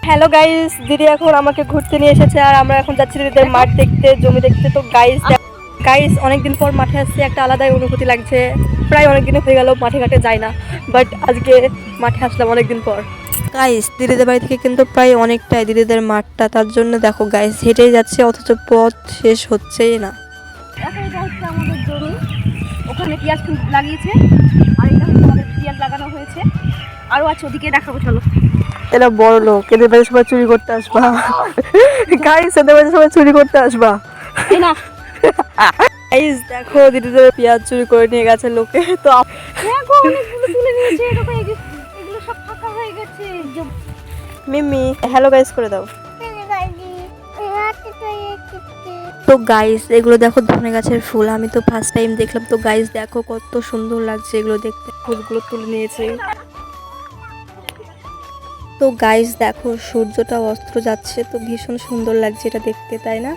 Hello guys, দিদি এখন আমাকে ঘুরতে নিয়ে এসেছে আর আমরা এখন যাচ্ছি দিদিদের মাঠ দেখতে, জমি দেখতে। তো গাইস অনেকদিন পর মাঠে আসছে, একটা আলাদাই অনুভূতি লাগছে। প্রায় অনেকদিন হয়ে গেল মাঠে ঘাটে যাই না, বাট আজকে মাঠে আসলাম অনেকদিন পর। গাইস দিদিদের বাড়ি থেকে কিন্তু প্রায় অনেকটাই দিদিদের মাঠটা, তার জন্য দেখো গাইস হেঁটেই যাচ্ছে অথচ পথ শেষ হচ্ছেই না। এটা হচ্ছে আমাদের জমি, ওখানে পেঁয়াজ লাগিয়েছে আর এটা হচ্ছে আমাদের পেঁয়াজ লাগানো হয়েছে। আরও আছে, ওদিকে দেখাবো চলো। এরা বড় লোক, এদের বাড়ির সবাই চুরি করতে আসবা। গাইস এদের বাড়ির সবাই চুরি করতে আসবা। এই না গাইস দেখো দিদিদের পেঁয়াজ চুরি করে নিয়ে গেছে লোকে। তো দেখো অনেকগুলো তুলে নিয়েছে, দেখো এগুলো সব ফাঁকা হয়ে গেছে। মিমি হ্যালো গাইস করে দাও। তো গাইস এগুলো দেখো ধনে গাছের ফুল, আমি তো ফার্স্ট টাইম দেখলাম। তো গাইস দেখো কত সুন্দর লাগছে এগুলো দেখতে, ফুলগুলো তুলে নিয়েছে। তো গাইস দেখো সূর্যটা অস্ত যাচ্ছে, তো ভীষণ সুন্দর লাগছে এটা দেখতে, তাই না?